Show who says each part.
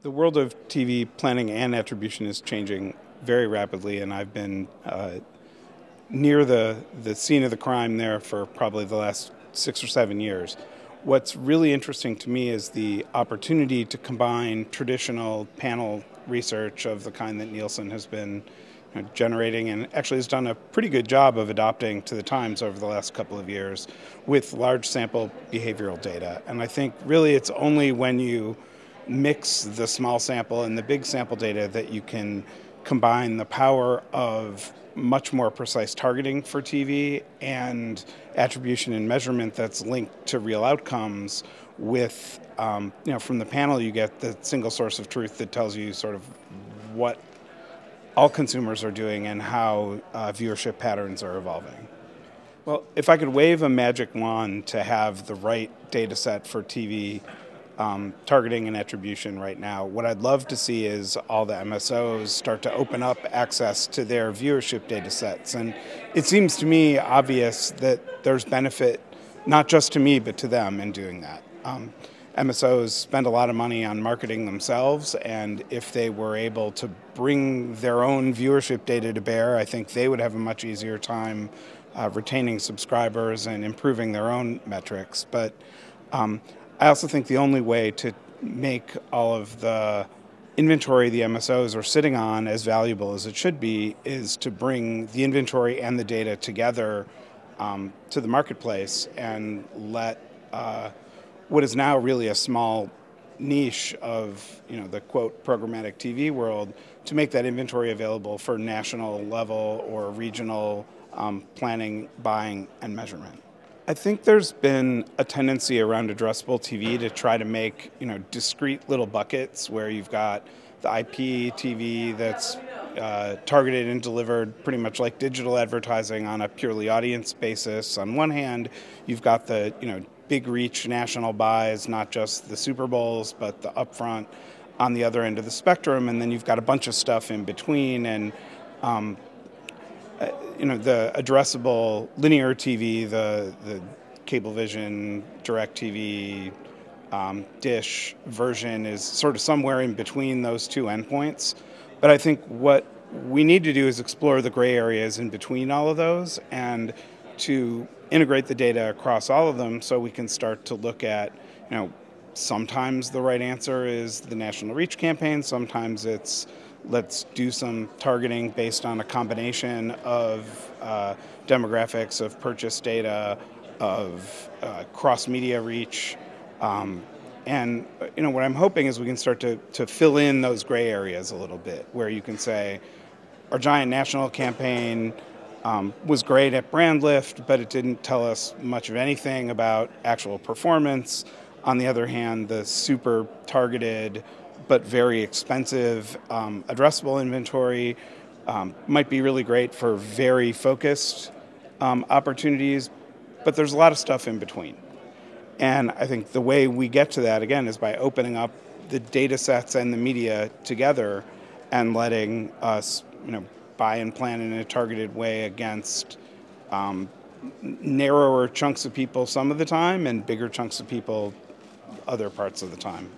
Speaker 1: The world of TV planning and attribution is changing very rapidly, and I've been near the scene of the crime there for probably the last 6 or 7 years. What's really interesting to me is the opportunity to combine traditional panel research of the kind that Nielsen has been generating and actually has done a pretty good job of adopting to the times over the last couple of years with large sample behavioral data. And I think really it's only when you mix the small sample and the big sample data that you can combine the power of much more precise targeting for TV and attribution and measurement that's linked to real outcomes with, from the panel you get the single source of truth that tells you sort of what all consumers are doing and how viewership patterns are evolving. Well, if I could wave a magic wand to have the right data set for TV targeting and attribution right now, what I'd love to see is all the MSOs start to open up access to their viewership data sets. And it seems to me obvious that there's benefit not just to me but to them in doing that. MSOs spend a lot of money on marketing themselves, and if they were able to bring their own viewership data to bear, I think they would have a much easier time retaining subscribers and improving their own metrics. But I also think the only way to make all of the inventory the MSOs are sitting on as valuable as it should be is to bring the inventory and the data together to the marketplace and let what is now really a small niche of the quote programmatic TV world to make that inventory available for national level or regional planning, buying, and measurement. I think there's been a tendency around addressable TV to try to make discrete little buckets where you've got the IP TV that's targeted and delivered pretty much like digital advertising on a purely audience basis. On one hand, you've got the big reach national buys, not just the Super Bowls, but the upfront on the other end of the spectrum, and then you've got a bunch of stuff in between, and the addressable linear TV, the Cablevision, DirecTV, Dish version is sort of somewhere in between those two endpoints. But I think what we need to do is explore the gray areas in between all of those and to integrate the data across all of them so we can start to look at, sometimes the right answer is the national reach campaign, sometimes it's let's do some targeting based on a combination of demographics, of purchase data, of cross-media reach. And what I'm hoping is we can start to fill in those gray areas a little bit, where you can say, our giant national campaign was great at brand lift, but it didn't tell us much of anything about actual performance. On the other hand, the super targeted but very expensive addressable inventory might be really great for very focused opportunities, but there's a lot of stuff in between. And I think the way we get to that, again, is by opening up the data sets and the media together and letting us buy and plan in a targeted way against narrower chunks of people some of the time and bigger chunks of people other parts of the time.